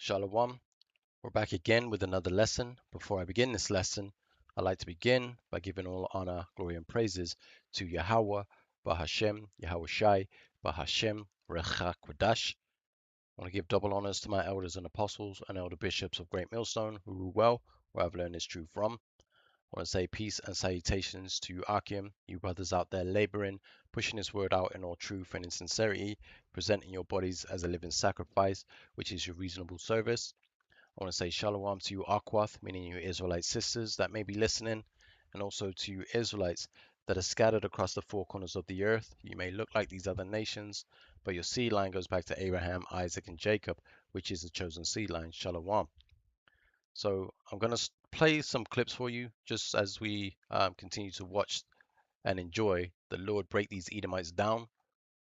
Shalom. We're back again with another lesson. Before I begin this lesson, I'd like to begin by giving all honor, glory, and praises to Yahweh, Bahashem, Yahweh Shai, Bahashem, Recha Kwadash. I want to give double honors to my elders and apostles and elder bishops of Great Millstone who rule well, where I've learned this truth from. I want to say peace and salutations to you, Akim, you brothers out there laboring, pushing this word out in all truth and in sincerity, presenting your bodies as a living sacrifice, which is your reasonable service. I want to say shalom to you, Akwath, meaning you Israelite sisters that may be listening, and also to you Israelites that are scattered across the four corners of the earth. You may look like these other nations, but your seed line goes back to Abraham, Isaac, and Jacob, which is the chosen seed line. Shalom. So I'm going to play some clips for you just as we continue to watch and enjoy the Lord break these Edomites down.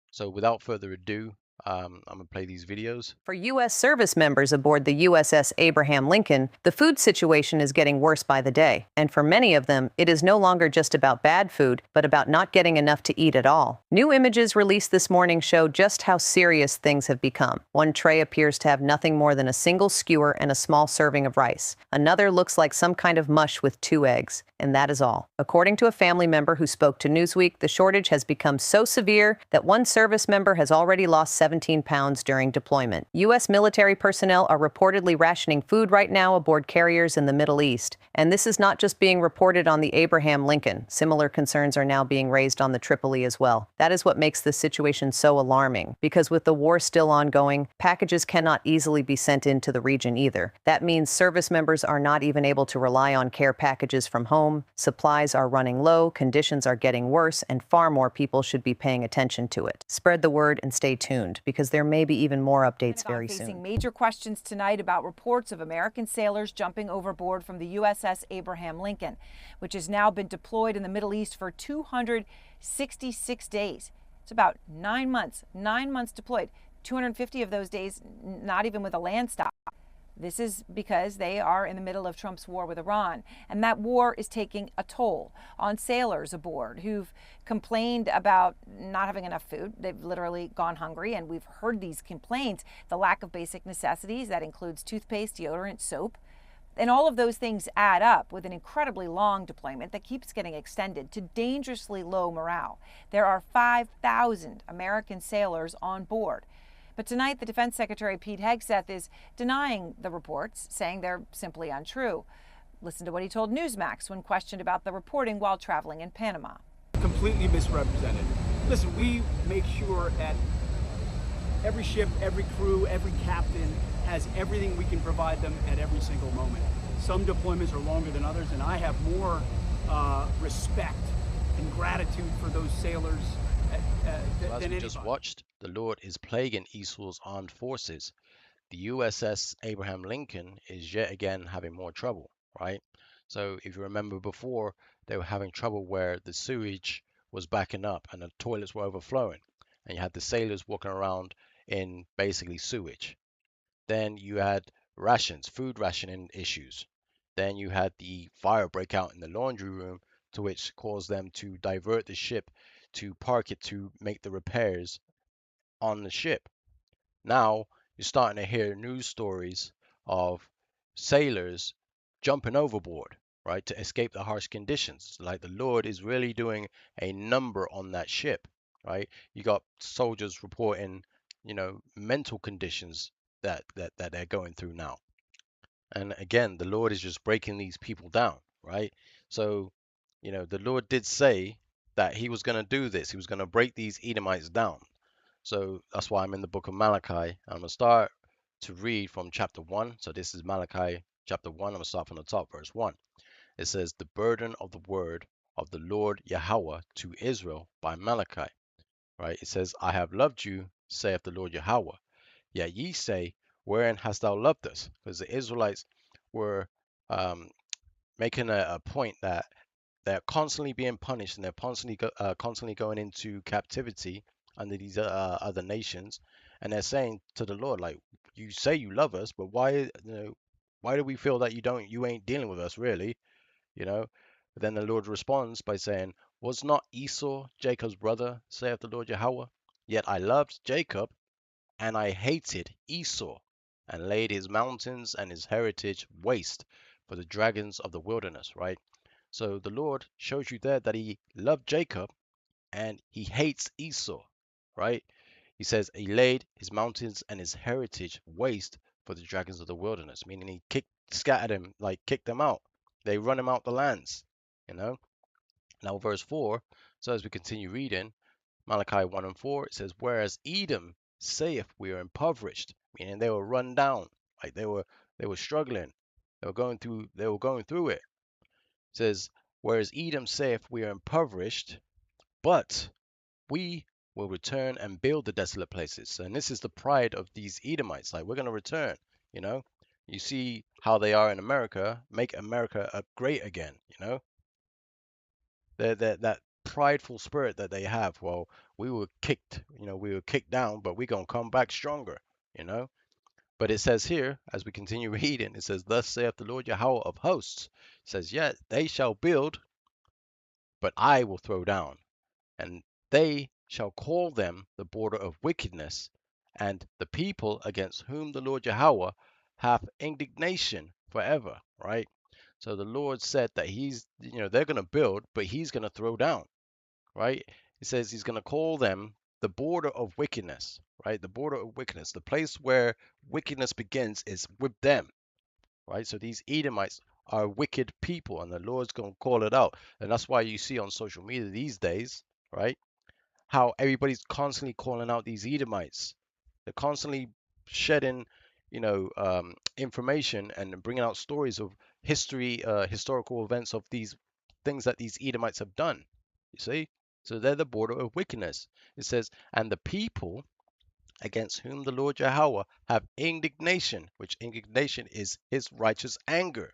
So without further ado, I'm going to play these videos. For U.S. service members aboard the USS Abraham Lincoln, the food situation is getting worse by the day. And for many of them, it is no longer just about bad food, but about not getting enough to eat at all. New images released this morning show just how serious things have become. One tray appears to have nothing more than a single skewer and a small serving of rice. Another looks like some kind of mush with 2 eggs. And that is all. According to a family member who spoke to Newsweek, the shortage has become so severe that one service member has already lost 17 pounds during deployment. U.S. military personnel are reportedly rationing food right now aboard carriers in the Middle East. And this is not just being reported on the Abraham Lincoln. Similar concerns are now being raised on the Tripoli as well. That is what makes this situation so alarming, because with the war still ongoing, packages cannot easily be sent into the region either. That means service members are not even able to rely on care packages from home. Supplies are running low, conditions are getting worse, and far more people should be paying attention to it. Spread the word and stay tuned, because there may be even more updates very soon. Facing major questions tonight about reports of American sailors jumping overboard from the USS Abraham Lincoln, which has now been deployed in the Middle East for 266 days. It's about 9 months, 9 months deployed. 250 of those days, not even with a land stop. This is because they are in the middle of Trump's war with Iran, and that war is taking a toll on sailors aboard who've complained about not having enough food. They've literally gone hungry, and we've heard these complaints, the lack of basic necessities. That includes toothpaste, deodorant, soap. And all of those things add up with an incredibly long deployment that keeps getting extended to dangerously low morale. There are 5,000 American sailors on board. But tonight, the Defense Secretary Pete Hegseth is denying the reports, saying they're simply untrue. Listen to what he told Newsmax when questioned about the reporting while traveling in Panama. Completely misrepresented. Listen, we make sure that every ship, every crew, every captain has everything we can provide them at every single moment. Some deployments are longer than others, and I have more respect and gratitude for those sailors As we just watched, the Lord is plaguing Esau's armed forces. The USS Abraham Lincoln is yet again having more trouble, right? So if you remember before, they were having trouble where the sewage was backing up and the toilets were overflowing, and you had the sailors walking around in basically sewage. Then you had rations, food rationing issues. Then you had the fire break out in the laundry room, to which caused them to divert the ship to park it to make the repairs on the ship. Now you're starting to hear news stories of sailors jumping overboard, right, to escape the harsh conditions. Like the Lord is really doing a number on that ship, right? You got soldiers reporting, mental conditions that they're going through now. And again, the Lord is just breaking these people down, right? So, the Lord did say that he was going to do this. He was going to break these Edomites down. So that's why I'm in the book of Malachi. I'm going to start to read from chapter 1. So this is Malachi chapter 1. I'm going to start from the top, verse 1. It says, the burden of the word of the Lord Yahweh to Israel by Malachi. Right? It says, I have loved you, saith the Lord Yahweh. Yet ye say, wherein hast thou loved us? Because the Israelites were making a point that they're constantly being punished and they're constantly going into captivity under these other nations, and they're saying to the Lord, like, you say you love us, but why do we feel that you ain't dealing with us really, But then the Lord responds by saying, was not Esau Jacob's brother, saith the Lord Yahweh? Yet I loved Jacob and I hated Esau. and laid his mountains and his heritage waste for the dragons of the wilderness, right? So the Lord shows you there that he loved Jacob and he hates Esau, right? He says he laid his mountains and his heritage waste for the dragons of the wilderness, meaning he scattered him, like kicked them out. They run him out the lands, you know. Now, verse 4, so as we continue reading, Malachi 1 and 4, it says, whereas Edom saith we are impoverished, meaning they were run down, like they were struggling, they were going through it. It says, whereas Edom saith we are impoverished, but we will return and build the desolate places. And this is the pride of these Edomites. Like, we're going to return, you know. You see how they are in America, make America great again, you know. That prideful spirit that they have. Well, we were kicked down, but we're going to come back stronger, you know. But it says here, as we continue reading, it says, thus saith the Lord Yahweh of hosts, it says, yet they shall build, but I will throw down, and they shall call them the border of wickedness, and the people against whom the Lord Yahweh hath indignation forever, right? So the Lord said that they're going to build, but he's going to throw down, right? He says he's going to call them the border of wickedness, right? The border of wickedness, the place where wickedness begins is with them, right? So these Edomites are wicked people, and the Lord's going to call it out. And that's why you see on social media these days, right, how everybody's constantly calling out these Edomites. They're constantly shedding, information and bringing out stories of historical events of these things that these Edomites have done. You see? So they're the border of wickedness. It says, and the people against whom the Lord Yahweh have indignation, which indignation is his righteous anger. It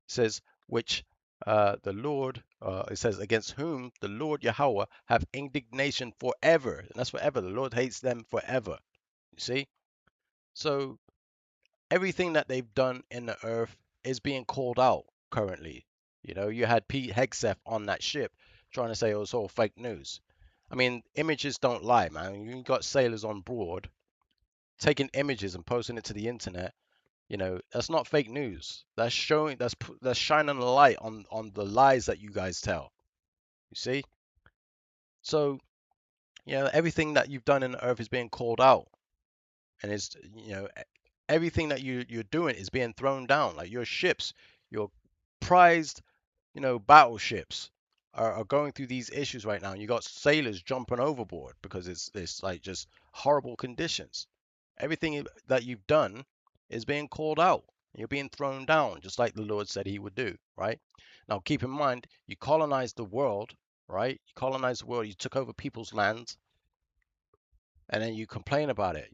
says, which it says, against whom the Lord Yahweh have indignation forever. And that's forever. The Lord hates them forever. You see? So everything that they've done in the earth is being called out currently. You had Pete Hegseth on that ship trying to say it was all fake news. I mean, images don't lie, man. You got sailors on board taking images and posting it to the internet. That's not fake news. That's shining a light on the lies that you guys tell. You see? So, everything that you've done in the earth is being called out, and everything that you're doing is being thrown down. Like your ships, your prized, battleships are going through these issues right now. And you got sailors jumping overboard because it's like just horrible conditions. Everything that you've done is being called out. You're being thrown down, just like the Lord said he would do, right? Now, keep in mind, you colonized the world, right? You colonized the world, you took over people's lands, and then you complain about it.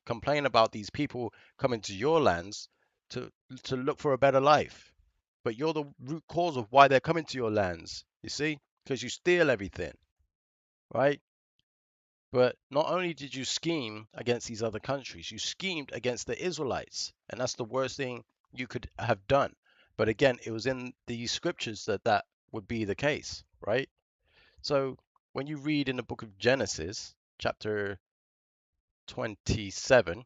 Complain about these people coming to your lands to look for a better life. But you're the root cause of why they're coming to your lands, you see? Because you steal everything, right? But not only did you scheme against these other countries, you schemed against the Israelites. And that's the worst thing you could have done. But again, it was in the scriptures that would be the case, right? So when you read in the book of Genesis, chapter 27,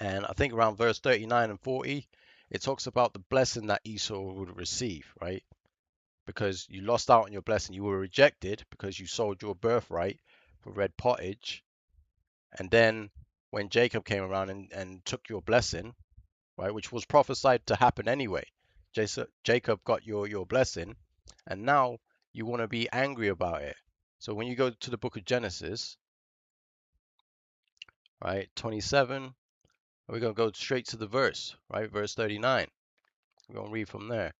and I think around verse 39 and 40, it talks about the blessing that Esau would receive, right? Because you lost out on your blessing. You were rejected because you sold your birthright for red pottage. And then when Jacob came around and took your blessing, right, which was prophesied to happen anyway, Jacob got your blessing, and now you want to be angry about it. So when you go to the book of Genesis, right, 27, we're going to go straight to the verse, right, verse 39. We're going to read from there,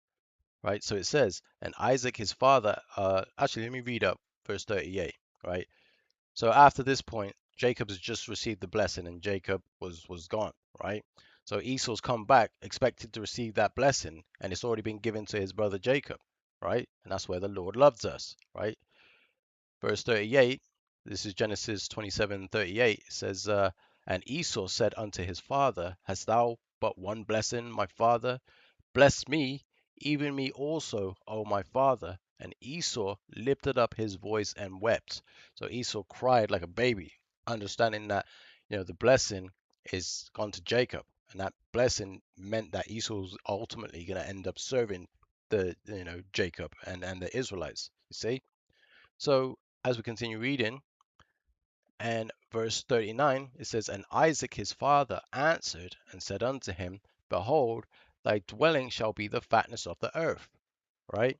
right? So it says, and Isaac his father, actually, let me read up verse 38, right? So after this point, Jacob has just received the blessing and Jacob was gone, right? So Esau's come back expected to receive that blessing, and it's already been given to his brother Jacob, right? And that's where the Lord loves us, right? Verse 38, this is Genesis 27:38, it says, and Esau said unto his father, hast thou but one blessing, my father? Bless me, even me also, O my father. And Esau lifted up his voice and wept. So Esau cried like a baby, understanding that, the blessing is gone to Jacob, and that blessing meant that Esau's ultimately going to end up serving the Jacob and the Israelites. You see, so as we continue reading, and verse 39, it says, And Isaac his father answered and said unto him, Behold, thy dwelling shall be the fatness of the earth, right?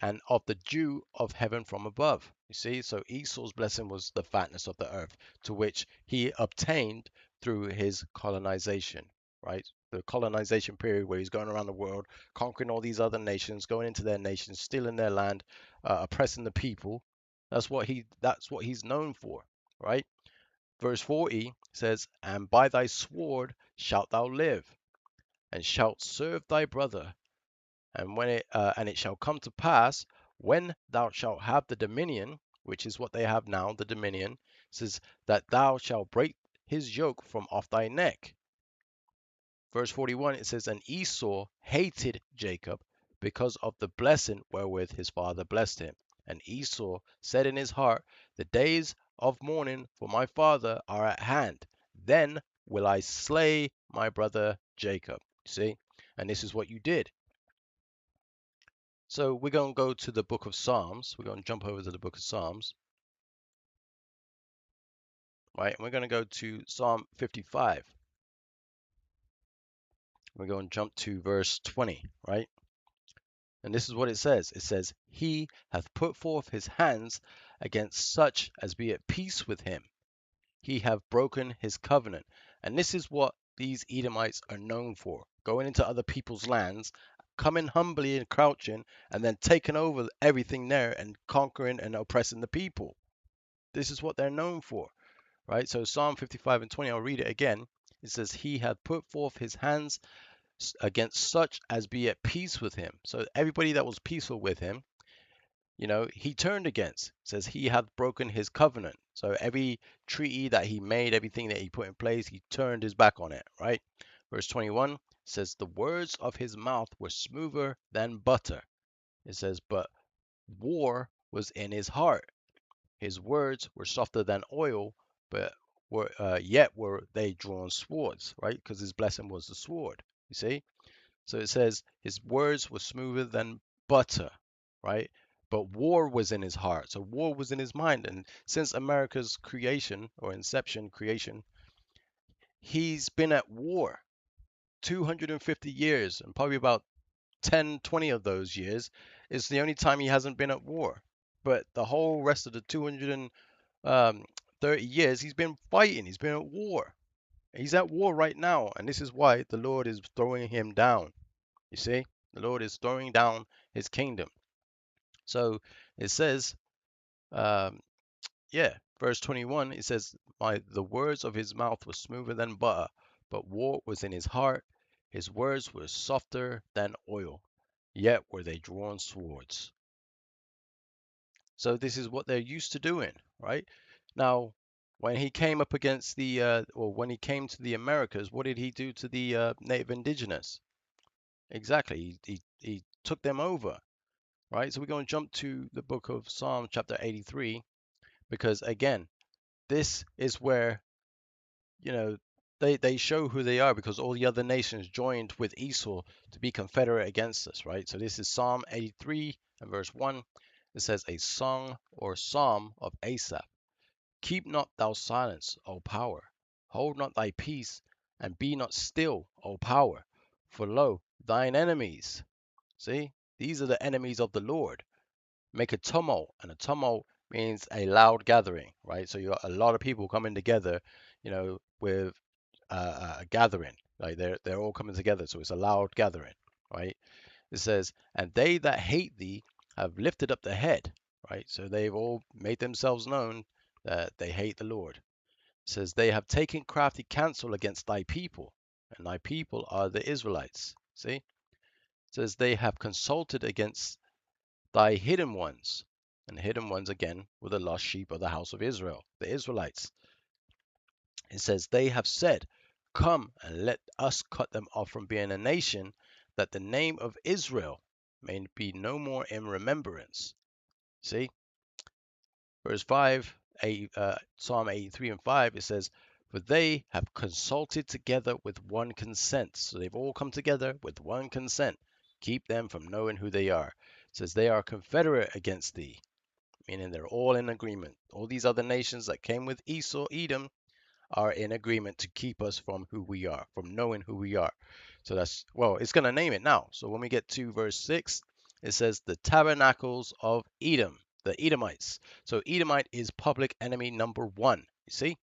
And of the dew of heaven from above. You see, so Esau's blessing was the fatness of the earth, to which he obtained through his colonization, right? The colonization period where he's going around the world, conquering all these other nations, going into their nations, stealing their land, oppressing the people. That's what he's known for, right? Verse 40 says, And by thy sword shalt thou live, and shalt serve thy brother, and it shall come to pass when thou shalt have the dominion, which is what they have now, the dominion, says that thou shalt break his yoke from off thy neck. Verse 41, it says, And Esau hated Jacob because of the blessing wherewith his father blessed him. And Esau said in his heart, The days of mourning for my father are at hand. Then will I slay my brother Jacob. See? And this is what you did. So we're going to go to the book of Psalms. We're going to jump over to the book of Psalms, right? And we're going to go to Psalm 55. We're going to jump to verse 20, right? And this is what it says. It says, He hath put forth his hands against such as be at peace with him. He hath broken his covenant. And this is what these Edomites are known for. Going into other people's lands, coming humbly and crouching, and then taking over everything there and conquering and oppressing the people. This is what they're known for, right? So Psalm 55 and 20, I'll read it again. It says, He hath put forth his hands against such as be at peace with him. So everybody that was peaceful with him, he turned against. It says he hath broken his covenant. So every treaty that he made, everything that he put in place, he turned his back on it, right? Verse 21 says, The words of his mouth were smoother than butter. It says, But war was in his heart. His words were softer than oil, but yet were they drawn swords, right? Because his blessing was the sword. You see? So it says his words were smoother than butter, right? But war was in his heart. So war was in his mind. And since America's creation or inception creation, he's been at war 250 years, and probably about 10, 20 of those years is the only time he hasn't been at war. But the whole rest of the 230 years, he's been fighting. He's been at war. He's at war right now. And this is why the Lord is throwing him down. You see, the Lord is throwing down his kingdom. So it says, um, verse 21, it says, the words of his mouth were smoother than butter, but war was in his heart. His words were softer than oil, yet were they drawn swords. So this is what they're used to doing, right? Now, when he came up against when he came to the Americas, what did he do to the native indigenous? Exactly, he took them over, right? So we're going to jump to the book of Psalm chapter 83, because again, this is where, they show who they are, because all the other nations joined with Esau to be confederate against us, right? So this is Psalm 83 and verse 1. It says, A song or psalm of Asaph. Keep not thou silence, O power. Hold not thy peace, and be not still, O power. For lo, thine enemies, see, these are the enemies of the Lord, make a tumult, and a tumult means a loud gathering, right? So you got a lot of people coming together, with a gathering, like they're all coming together, so it's a loud gathering, right? It says, and they that hate thee have lifted up the head, right? So they've all made themselves known that they hate the Lord. It says, they have taken crafty counsel against thy people, and thy people are the Israelites. See? It says, they have consulted against thy hidden ones. And the hidden ones, again, were the lost sheep of the house of Israel, the Israelites. It says, they have said, Come and let us cut them off from being a nation, that the name of Israel may be no more in remembrance. See? Verse 5, Psalm 83 and 5, it says, For they have consulted together with one consent. So they've all come together with one consent. Keep them from knowing who they are. It says they are confederate against thee, meaning they're all in agreement. All these other nations that came with Esau, Edom, are in agreement to keep us from who we are, from knowing who we are. So that's, well, it's going to name it now. So when we get to verse 6, it says the tabernacles of Edom, the Edomites. So Edomite is public enemy number one. You see?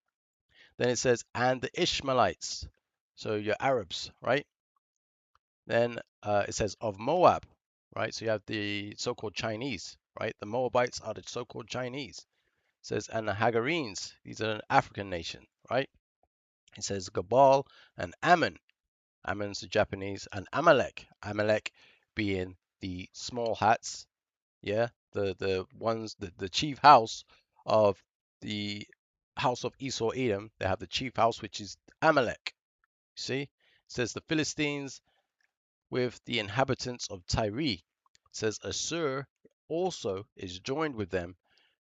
Then it says, and the Ishmaelites. So your Arabs, right? Then it says of Moab, right? So you have the so-called Chinese, right? The Moabites are the so-called Chinese. It says, and the Hagarenes, these are an African nation, right? It says Gabal and Ammon. Ammon's the Japanese, and Amalek. Amalek being the small hats, yeah, the ones the chief house of the house of Esau Edom. They have the chief house, which is Amalek. See, it says the Philistines with the inhabitants of Tyre. It says Assur also is joined with them.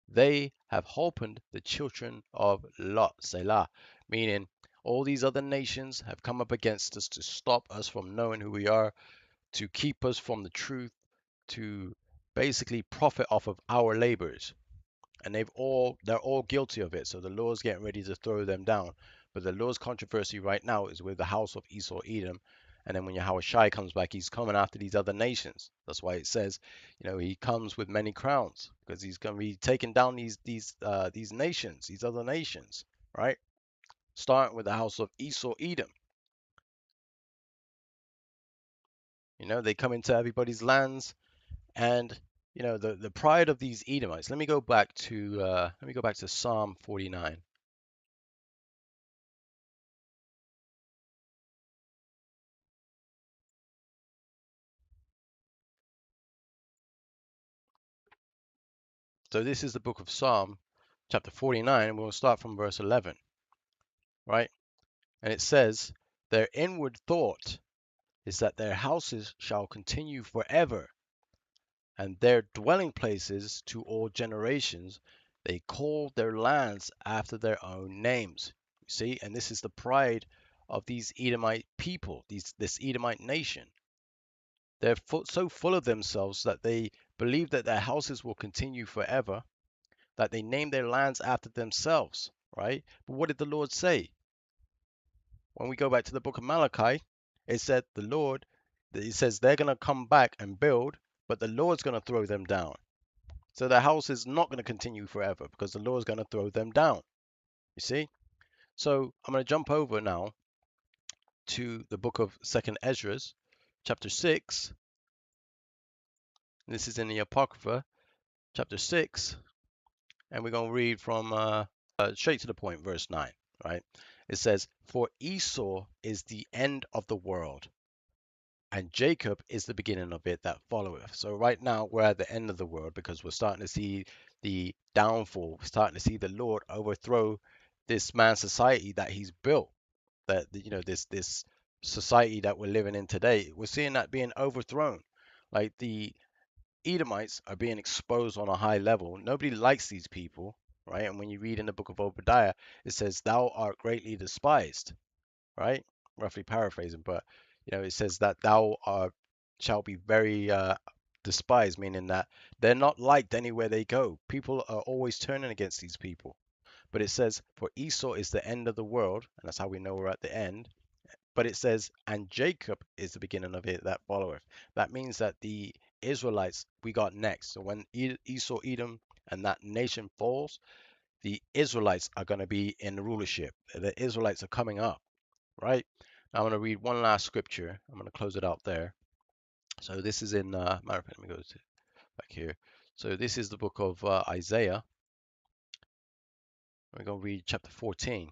They have holpen the children of Lot, Selah, meaning all these other nations have come up against us to stop us from knowing who we are, to keep us from the truth, to basically profit off of our labors. And they're all guilty of it. So the Lord's getting ready to throw them down. But the Lord's controversy right now is with the house of Esau Edom. And then when Yahushua comes back, he's coming after these other nations. That's why it says, he comes with many crowns because he's going to be taking down these nations, these other nations, right? Starting with the house of Esau Edom. They come into everybody's lands, and the pride of these Edomites. Let me go back to Psalm 49. So this is the book of Psalm, chapter 49, and we'll start from verse 11, right? And it says, their inward thought is that their houses shall continue forever, and their dwelling places to all generations. They call their lands after their own names. You see, and this is the pride of these Edomite people, this Edomite nation. They're so full of themselves that they believe that their houses will continue forever, that they name their lands after themselves, right? But what did the Lord say? When we go back to the book of Malachi, it said it says they're going to come back and build, but the Lord's going to throw them down. So the house is not going to continue forever because the Lord's going to throw them down. You see? So I'm going to jump over now to the book of 2nd Ezra, chapter 6. This is in the Apocrypha, chapter 6, and we're going to read from straight to the point, verse 9, right? It says, for Esau is the end of the world, and Jacob is the beginning of it that followeth. So right now we're at the end of the world because we're starting to see the downfall. We're starting to see the Lord overthrow this man's society that he's built. That this society that we're living in today, we're seeing that being overthrown. Like the Edomites are being exposed on a high level. Nobody likes these people, right? And when you read in the book of Obadiah, it says, thou art greatly despised, right? Roughly paraphrasing, but it says that thou shall be very despised, meaning that they're not liked anywhere they go. People are always turning against these people. But it says, for Esau is the end of the world, and that's how we know we're at the end. But it says, and Jacob is the beginning of it that followeth. That means that the Israelites we got next. So when Esau, Edom, and that nation falls, the Israelites are going to be in rulership. The Israelites are coming up, right? Now I'm going to read one last scripture. I'm going to close it out there. So this is in, matter of fact, let me go back here. So this is the book of Isaiah. We're going to read chapter 14.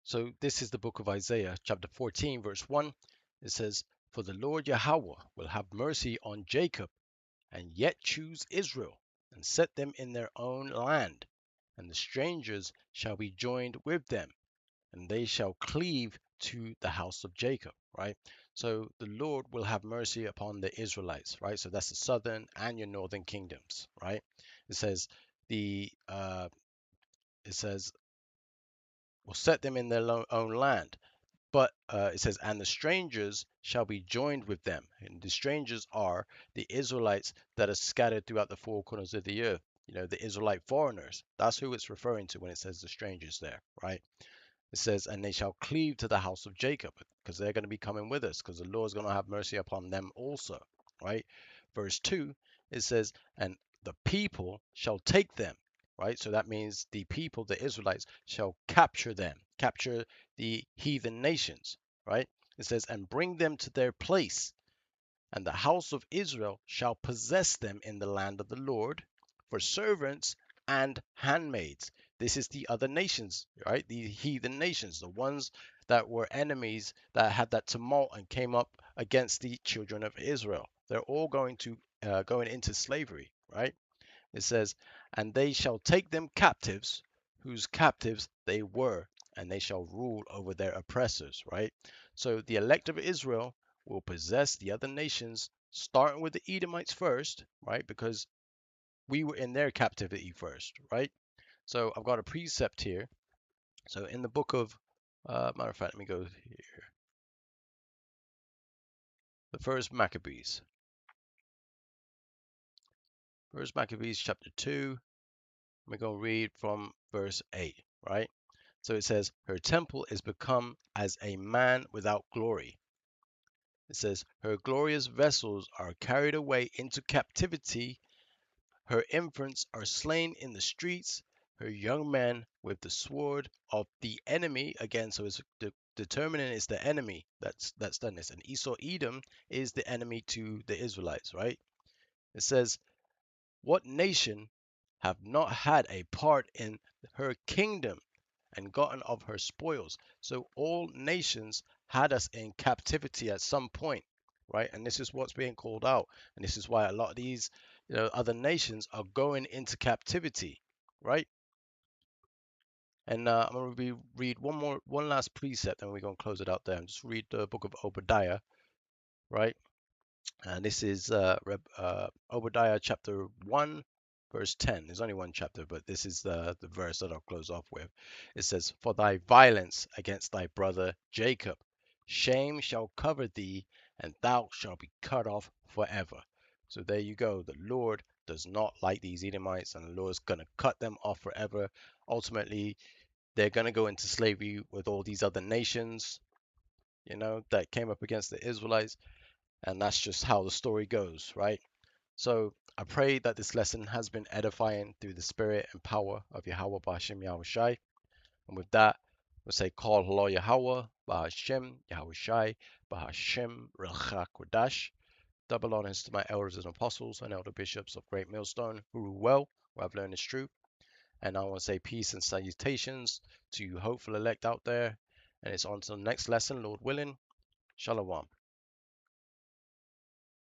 So this is the book of Isaiah, chapter 14, verse 1. It says, for the Lord Yahweh will have mercy on Jacob, and yet choose Israel, and set them in their own land. And the strangers shall be joined with them, and they shall cleave to the house of Jacob, right? So the Lord will have mercy upon the Israelites, right? So that's the southern and your northern kingdoms, right? It says the it says will set them in their own land. But it says, and the strangers shall be joined with them. And the strangers are the Israelites that are scattered throughout the four corners of the earth. You know, the Israelite foreigners. That's who it's referring to when it says the strangers there, right? It says, and they shall cleave to the house of Jacob, because they're going to be coming with us, because the Lord is going to have mercy upon them also, right? Verse 2, it says, and the people shall take them, right? So that means the people, the Israelites, shall capture them, capture the heathen nations, right? It says, and bring them to their place, and the house of Israel shall possess them in the land of the Lord for servants and handmaids. This is the other nations, right? The heathen nations, the ones that were enemies that had that tumult and came up against the children of Israel. They're all going into slavery, right? It says, and they shall take them captives, whose captives they were, and they shall rule over their oppressors, right? So the elect of Israel will possess the other nations, starting with the Edomites first, right? Because we were in their captivity first, right? So I've got a precept here. So in the book of, matter of fact, let me go here. The first Maccabees. First Maccabees chapter 2. We're going to read from verse 8, right? So it says, her temple is become as a man without glory. It says, her glorious vessels are carried away into captivity. Her infants are slain in the streets. Her young men with the sword of the enemy. Again, so it's determining it's the enemy that's done this. And Esau, Edom is the enemy to the Israelites, right? It says, what nation have not had a part in her kingdom and gotten of her spoils? So all nations had us in captivity at some point, right? And this is what's being called out. And this is why a lot of these, other nations are going into captivity, right? And I'm going to read one last precept, and we're going to close it out there. And just read the book of Obadiah, right? And this is Obadiah chapter 1, verse 10. There's only one chapter, but this is the verse that I'll close off with. It says, for thy violence against thy brother Jacob, shame shall cover thee, and thou shalt be cut off forever. So there you go. The Lord does not like these Edomites, and the Lord is going to cut them off forever. Ultimately, they're going to go into slavery with all these other nations, that came up against the Israelites. And that's just how the story goes, right? So I pray that this lesson has been edifying through the spirit and power of Yahweh Ba'Shem Yahweh Shai. And with that, we'll say, Call Halo Yahweh Ba'Shem Yahweh Shai Ba'Shem Recha Kodash. Double honors to my elders and apostles and elder bishops of Great Millstone who rule well, who have learned this truth. And I want to say peace and salutations to you hopeful elect out there. And it's on to the next lesson, Lord willing. Shalom.